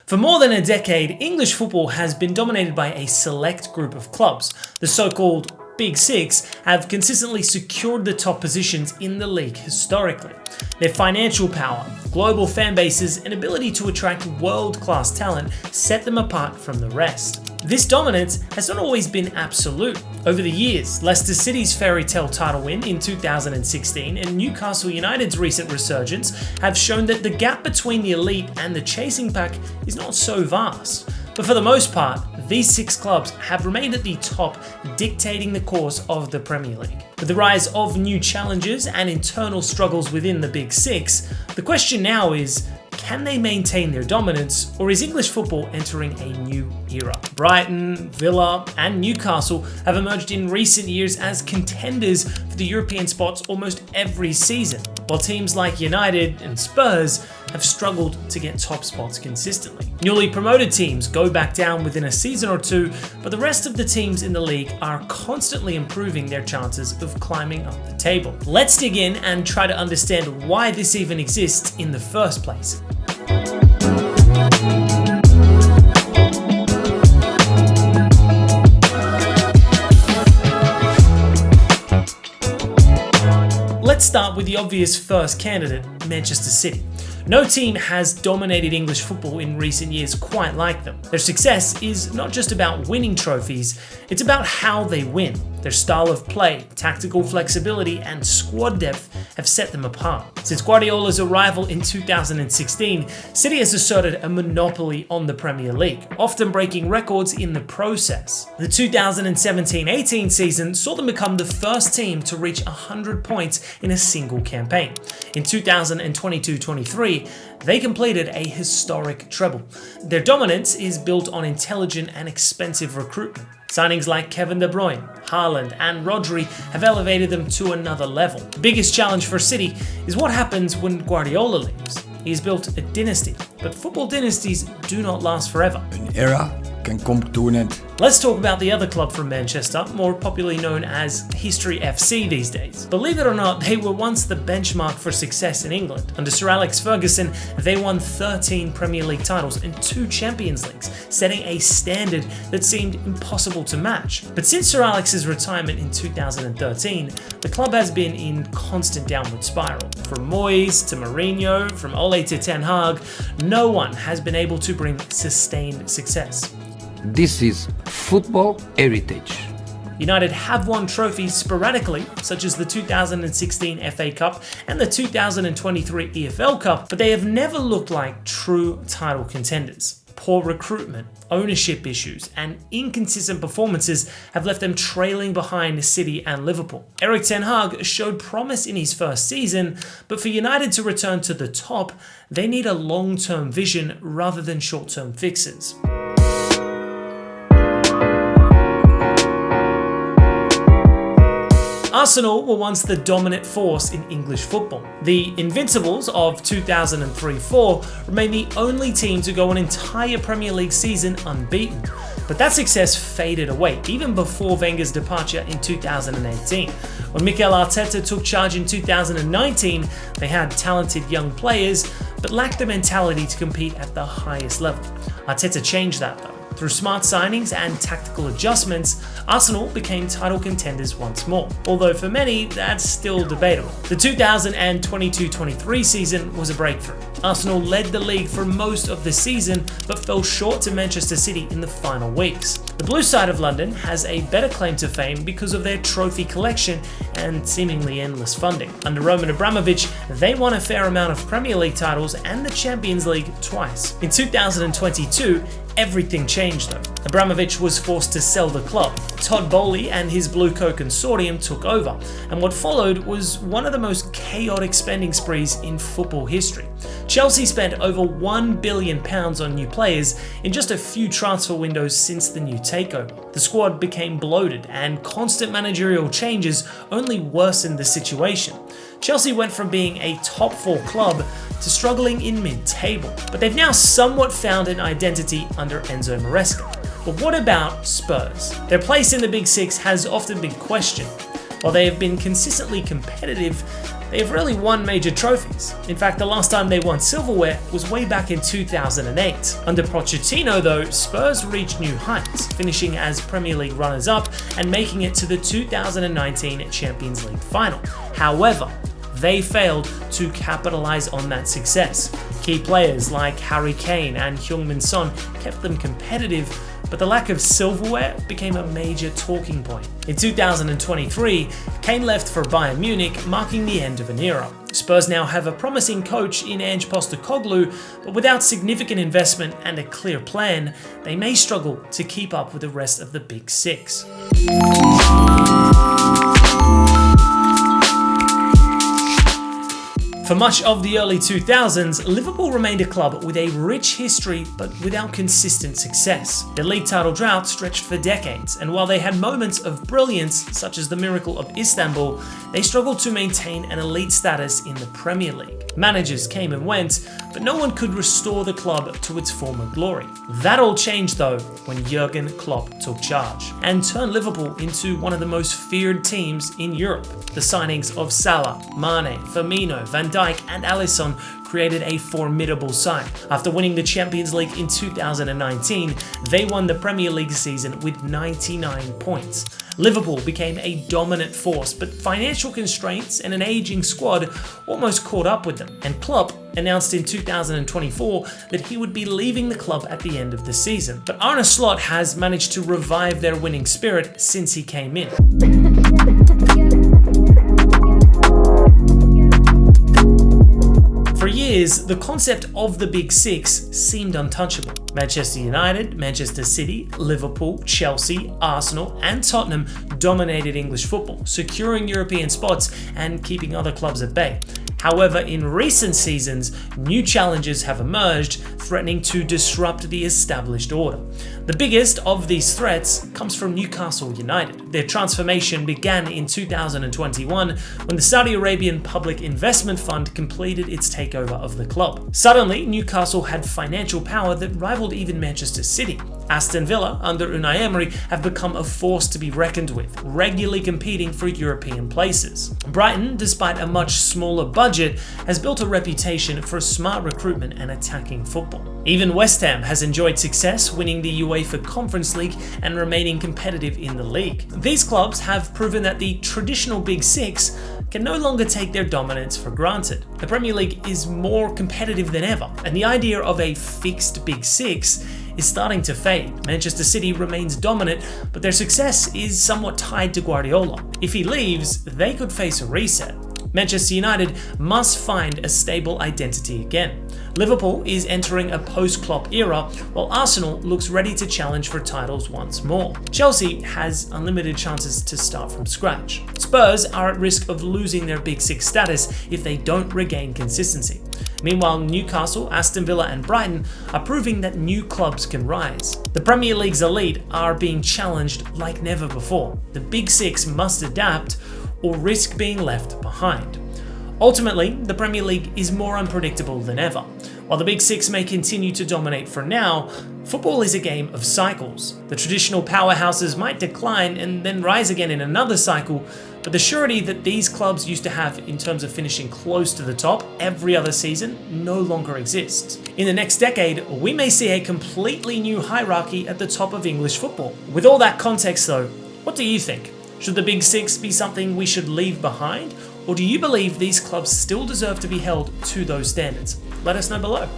For more than a decade, English football has been dominated by a select group of clubs. The so-called Big Six have consistently secured the top positions in the league historically. Their financial power, global fan bases, and ability to attract world-class talent set them apart from the rest. This dominance has not always been absolute. Over the years, Leicester City's fairy tale title win in 2016 and Newcastle United's recent resurgence have shown that the gap between the elite and the chasing pack is not so vast. But for the most part, these six clubs have remained at the top, dictating the course of the Premier League. With the rise of new challenges and internal struggles within the Big Six, the question now is, can they maintain their dominance, or is English football entering a new era? Brighton, Villa, and Newcastle have emerged in recent years as contenders for the European spots almost every season, while teams like United and Spurs have struggled to get top spots consistently. Newly promoted teams go back down within a season or two, but the rest of the teams in the league are constantly improving their chances of climbing up the table. Let's dig in and try to understand why this even exists in the first place. Let's start with the obvious first candidate, Manchester City. No team has dominated English football in recent years quite like them. Their success is not just about winning trophies, it's about how they win. Their style of play, tactical flexibility, and squad depth have set them apart. Since Guardiola's arrival in 2016, City has asserted a monopoly on the Premier League, often breaking records in the process. The 2017-18 season saw them become the first team to reach 100 points in a single campaign. In 2022-23, they completed a historic treble. Their dominance is built on intelligent and expensive recruitment. Signings like Kevin De Bruyne, Haaland, and Rodri have elevated them to another level. The biggest challenge for City is what happens when Guardiola leaves. He's built a dynasty, but football dynasties do not last forever. An era can come to an end. Let's talk about the other club from Manchester, more popularly known as History FC these days. Believe it or not, they were once the benchmark for success in England. Under Sir Alex Ferguson, they won 13 Premier League titles and 2 Champions Leagues, setting a standard that seemed impossible to match. But since Sir Alex's retirement in 2013, the club has been in constant downward spiral. From Moyes to Mourinho, from Ole to Ten Hag, no one has been able to bring sustained success. This is football heritage. United have won trophies sporadically, such as the 2016 FA Cup and the 2023 EFL Cup, but they have never looked like true title contenders. Poor recruitment, ownership issues, and inconsistent performances have left them trailing behind City and Liverpool. Erik ten Hag showed promise in his first season, but for United to return to the top, they need a long-term vision rather than short-term fixes. Arsenal were once the dominant force in English football. The Invincibles of 2003-04 remain the only team to go an entire Premier League season unbeaten. But that success faded away, even before Wenger's departure in 2018. When Mikel Arteta took charge in 2019, they had talented young players, but lacked the mentality to compete at the highest level. Arteta changed that though. Through smart signings and tactical adjustments, Arsenal became title contenders once more, although for many, that's still debatable. The 2022-23 season was a breakthrough. Arsenal led the league for most of the season, but fell short to Manchester City in the final weeks. The blue side of London has a better claim to fame because of their trophy collection and seemingly endless funding. Under Roman Abramovich, they won a fair amount of Premier League titles and the Champions League twice. In 2022, everything changed though. Abramovich was forced to sell the club. Todd Bowley and his Blue Co consortium took over, and what followed was one of the most chaotic spending sprees in football history. Chelsea spent over £1 billion on new players in just a few transfer windows since the new takeover. The squad became bloated, and constant managerial changes only worsened the situation. Chelsea went from being a top 4 club to struggling in mid-table, but they've now somewhat found an identity under Enzo Maresca. But what about Spurs? Their place in the Big Six has often been questioned. While they have been consistently competitive, they have rarely won major trophies. In fact, the last time they won silverware was way back in 2008. Under Pochettino though, Spurs reached new heights, finishing as Premier League runners-up and making it to the 2019 Champions League final. However, they failed to capitalize on that success. Key players like Harry Kane and Heung-min Son kept them competitive, but the lack of silverware became a major talking point. In 2023, Kane left for Bayern Munich, marking the end of an era. Spurs now have a promising coach in Ange Postecoglou, but without significant investment and a clear plan, they may struggle to keep up with the rest of the Big Six. For much of the early 2000s, Liverpool remained a club with a rich history but without consistent success. Their league title drought stretched for decades, and while they had moments of brilliance, such as the miracle of Istanbul, they struggled to maintain an elite status in the Premier League. Managers came and went, but no one could restore the club to its former glory. That all changed though when Jurgen Klopp took charge and turned Liverpool into one of the most feared teams in Europe. The signings of Salah, Mane, Firmino, Van Dijk and Alisson created a formidable side. After winning the Champions League in 2019, they won the Premier League season with 99 points. Liverpool became a dominant force, but financial constraints and an aging squad almost caught up with them, and Klopp announced in 2024 that he would be leaving the club at the end of the season. But Arne Slot has managed to revive their winning spirit since he came in. For years, the concept of the Big Six seemed untouchable. Manchester United, Manchester City, Liverpool, Chelsea, Arsenal, and Tottenham dominated English football, securing European spots and keeping other clubs at bay. However, in recent seasons, new challenges have emerged, threatening to disrupt the established order. The biggest of these threats comes from Newcastle United. Their transformation began in 2021 when the Saudi Arabian Public Investment Fund completed its takeover of the club. Suddenly, Newcastle had financial power that rivaled even Manchester City. Aston Villa, under Unai Emery, have become a force to be reckoned with, regularly competing for European places. Brighton, despite a much smaller budget, has built a reputation for smart recruitment and attacking football. Even West Ham has enjoyed success, winning the UEFA Conference League and remaining competitive in the league. These clubs have proven that the traditional Big Six can no longer take their dominance for granted. The Premier League is more competitive than ever, and the idea of a fixed Big Six is starting to fade. Manchester City remains dominant, but their success is somewhat tied to Guardiola. If he leaves, they could face a reset. Manchester United must find a stable identity again. Liverpool is entering a post-Klopp era, while Arsenal looks ready to challenge for titles once more. Chelsea has unlimited chances to start from scratch. Spurs are at risk of losing their Big Six status if they don't regain consistency. Meanwhile, Newcastle, Aston Villa and Brighton are proving that new clubs can rise. The Premier League's elite are being challenged like never before. The Big Six must adapt or risk being left behind. Ultimately, the Premier League is more unpredictable than ever. While the Big Six may continue to dominate for now, football is a game of cycles. The traditional powerhouses might decline and then rise again in another cycle, but the surety that these clubs used to have in terms of finishing close to the top every other season no longer exists. In the next decade, we may see a completely new hierarchy at the top of English football. With all that context though, what do you think? Should the Big Six be something we should leave behind? Or do you believe these clubs still deserve to be held to those standards? Let us know below.